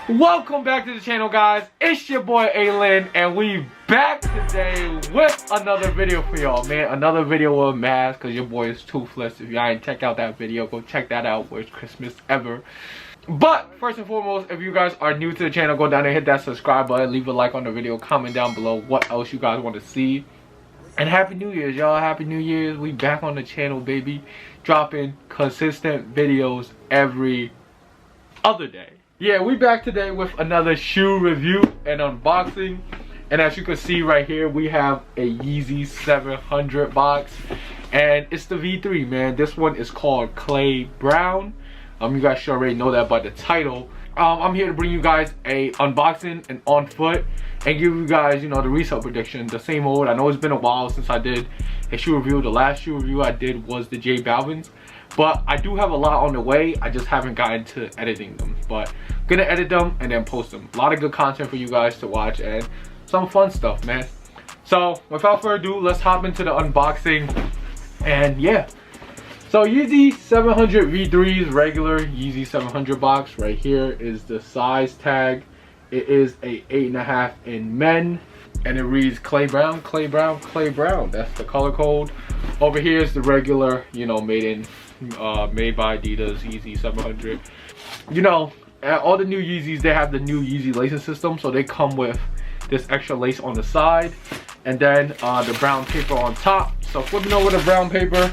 Welcome back to the channel, guys. It's your boy ALin, and we back today with another video for y'all, man. Another video of masks, because your boy is toothless. If y'all ain't check out that video, go check that out. Worst Christmas ever. But first and foremost, if you guys are new to the channel, go down and hit that subscribe button, leave a like on the video, comment down below what else you guys want to see. And Happy New Year's, y'all. Happy New Year's. We back on the channel, baby. Dropping consistent videos every other day. Yeah, we back today with another shoe review and unboxing. And as you can see right here, we have a Yeezy 700 box. And it's the V3, man. This one is called Clay Brown. You guys should already know that by the title. I'm here to bring you guys a unboxing and on foot and give you guys, you know, the resale prediction. The same old. I know it's been a while since I did a shoe review. The last shoe review I did was the J Balvin's. But I do have a lot on the way. I just haven't gotten to editing them. But I'm gonna edit them and then post them. A lot of good content for you guys to watch and some fun stuff, man. So without further ado, let's hop into the unboxing. And yeah. So Yeezy 700 V3's regular Yeezy 700 box. Right here is the size tag. It is a 8.5 in men. And it reads Clay Brown, Clay Brown, Clay Brown. That's the color code. Over here is the regular, you know, made by Adidas Yeezy 700. You know, all the new Yeezys, they have the new Yeezy lacing system. So they come with this extra lace on the side. And then the brown paper on top. So flipping over the brown paper.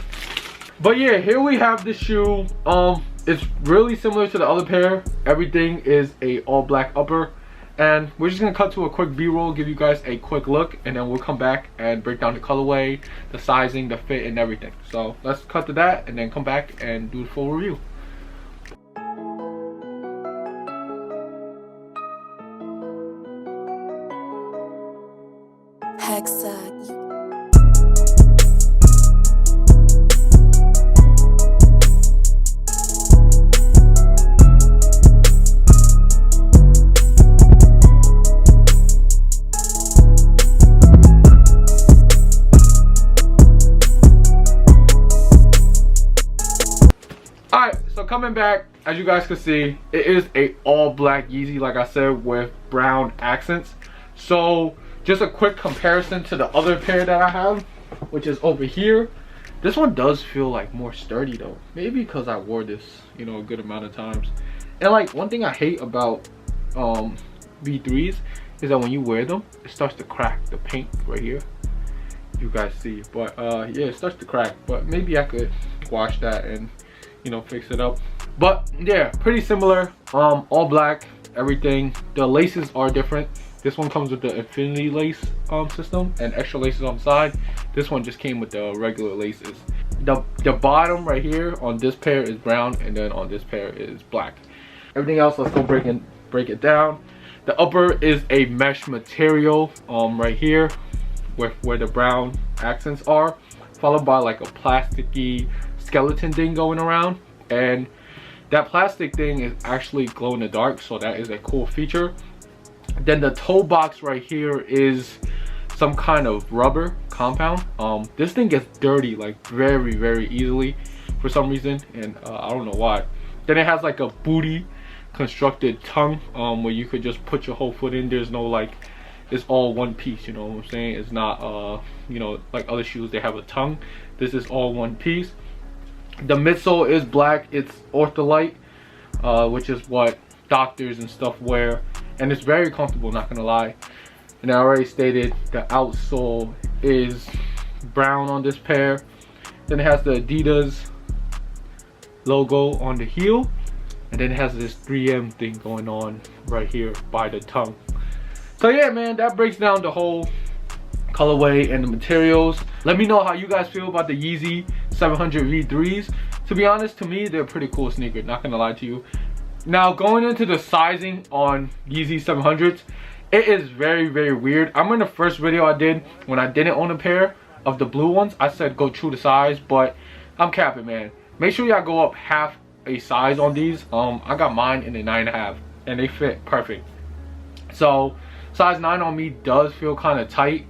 But yeah, here we have the shoe. It's really similar to the other pair. Everything is a all black upper. And we're just gonna cut to a quick b-roll, give you guys a quick look, and then we'll come back and break down the colorway, the sizing, the fit, and everything. So let's cut to that and then come back and do the full review. So coming back, as you guys can see, it is a all black Yeezy, like I said, with brown accents. So just a quick comparison to the other pair that I have, which is over here. This one does feel like more sturdy though, maybe because I wore this, you know, a good amount of times. And like one thing I hate about V3s is that when you wear them, it starts to crack. The paint right here, you guys see. But yeah, it starts to crack, but maybe I could wash that and, you know, fix it up. But yeah, pretty similar. All black, everything. The laces are different. This one comes with the infinity lace system and extra laces on the side. This one just came with the regular laces. The bottom right here on this pair is brown, and then on this pair is black. Everything else, let's go break it down. The upper is a mesh material right here where the brown accents are, followed by like a plasticky skeleton thing going around, and that plastic thing is actually glow in the dark, so that is a cool feature. Then the toe box right here is some kind of rubber compound. This thing gets dirty like very easily for some reason, and I don't know why. Then it has like a booty constructed tongue where you could just put your whole foot in. There's no like, it's all one piece, you know what I'm saying? It's not you know, like other shoes, they have a tongue. This is all one piece. The midsole is black. It's ortholite, which is what doctors and stuff wear, and it's very comfortable, not gonna lie. And I already stated the outsole is brown on this pair. Then it has the Adidas logo on the heel, and then it has this 3M thing going on right here by the tongue. So yeah, man, that breaks down the whole colorway and the materials. Let me know how you guys feel about the Yeezy 700 V3s. To be honest, to me, they're a pretty cool sneaker, not gonna lie to you. Now, going into the sizing on Yeezy 700s, it is very weird. I remember the first video I did when I didn't own a pair of the blue ones, I said go true to size, but I'm capping, man. Make sure y'all go up half a size on these. I got mine in a 9.5 and they fit perfect. So size 9 on me does feel kind of tight.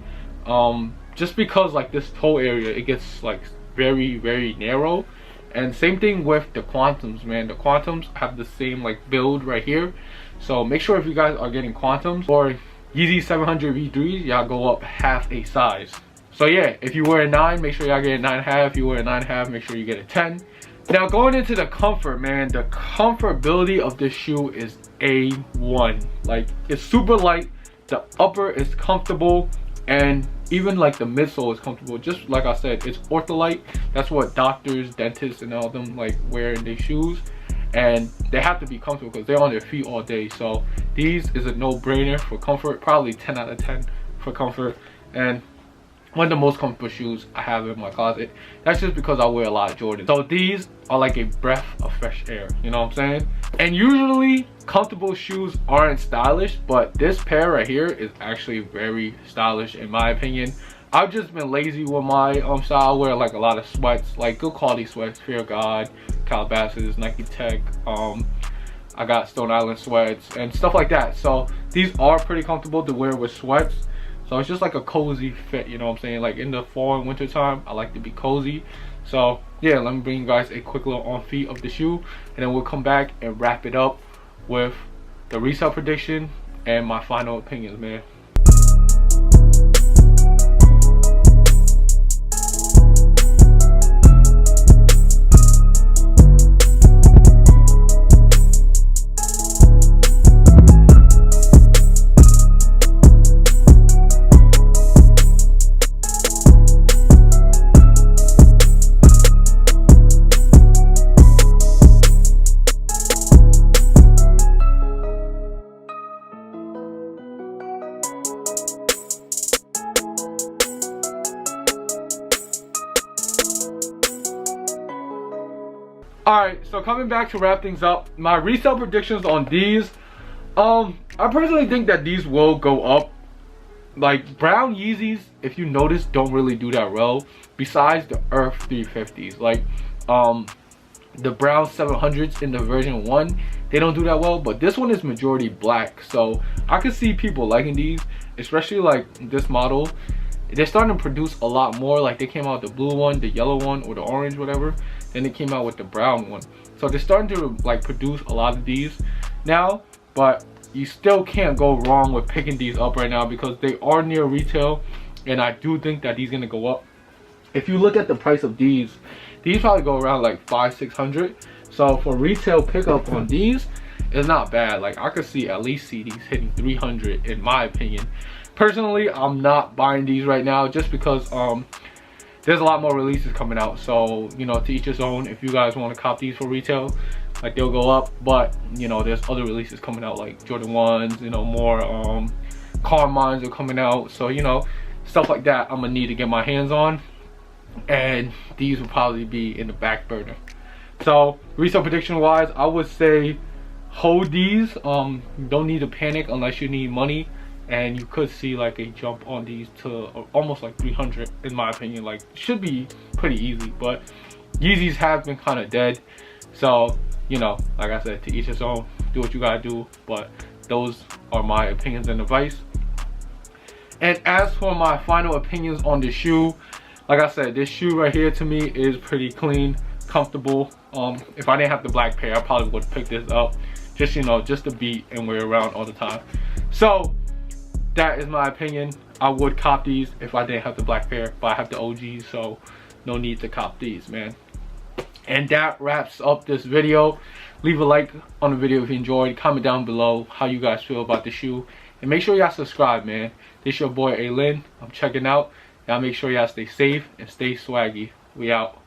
Just because like this toe area, it gets like very narrow. And same thing with the Quantums, man. The Quantums have the same like build right here, So make sure if you guys are getting Quantums or Yeezy 700 V3s, y'all go up half a size. So yeah, if you wear a 9, make sure y'all get a 9.5. If you wear a 9.5, make sure you get a 10. Now going into the comfort, man, the comfortability of this shoe is A1. Like, it's super light, the upper is comfortable, and even like the midsole is comfortable. Just like I said, it's ortholite. That's what doctors, dentists, and all them like wear in their shoes, and they have to be comfortable because they're on their feet all day. So these is a no-brainer for comfort. Probably 10 out of 10 for comfort, and one of the most comfortable shoes I have in my closet. That's just because I wear a lot of Jordans. So these are like a breath of fresh air, you know what I'm saying? And usually comfortable shoes aren't stylish, but this pair right here is actually very stylish in my opinion. I've just been lazy with my style. I wear like a lot of sweats, like good quality sweats, Fear of God, Calabasas, Nike Tech, I got Stone Island sweats and stuff like that. So these are pretty comfortable to wear with sweats. So it's just like a cozy fit, you know what I'm saying? Like in the fall and winter time, I like to be cozy. So yeah, let me bring you guys a quick little on feet of the shoe, and then we'll come back and wrap it up with the resale prediction and my final opinions, man. Alright, so coming back to wrap things up, my resale predictions on these, I personally think that these will go up. Like brown Yeezys, if you notice, don't really do that well, besides the Earth 350s. Like the brown 700s in the version 1, they don't do that well, but this one is majority black, so I could see people liking these, especially like this model. They're starting to produce a lot more. Like they came out with the blue one, the yellow one, or the orange, whatever. Then they came out with the brown one. So they're starting to like produce a lot of these now, but you still can't go wrong with picking these up right now because they are near retail, and I do think that these gonna go up. If you look at the price of these probably go around like 500-600. So for retail pickup on these, it's not bad. Like I could at least see these hitting 300 in my opinion. Personally, I'm not buying these right now just because there's a lot more releases coming out. So, you know, to each his own. If you guys want to cop these for retail, like they'll go up. But, you know, there's other releases coming out like Jordan 1s, you know, more Carmines are coming out. So, you know, stuff like that I'm going to need to get my hands on. And these will probably be in the back burner. So, resale prediction wise, I would say hold these. Don't need to panic unless you need money. And you could see like a jump on these to almost like 300 in my opinion. Like should be pretty easy, but Yeezys have been kind of dead. So, you know, like I said, to each his own, do what you gotta do, but those are my opinions and advice. And as for my final opinions on the shoe, like I said, this shoe right here to me is pretty clean, comfortable. If I didn't have the black pair, I probably would pick this up, just, you know, just to beat and wear around all the time. So that is my opinion. I would cop these if I didn't have the black pair, but I have the OGs, so no need to cop these, man. And that wraps up this video. Leave a like on the video if you enjoyed. Comment down below how you guys feel about the shoe, and make sure y'all subscribe, man. This your boy ALin. I'm checking out. Y'all make sure y'all stay safe and stay swaggy. We out.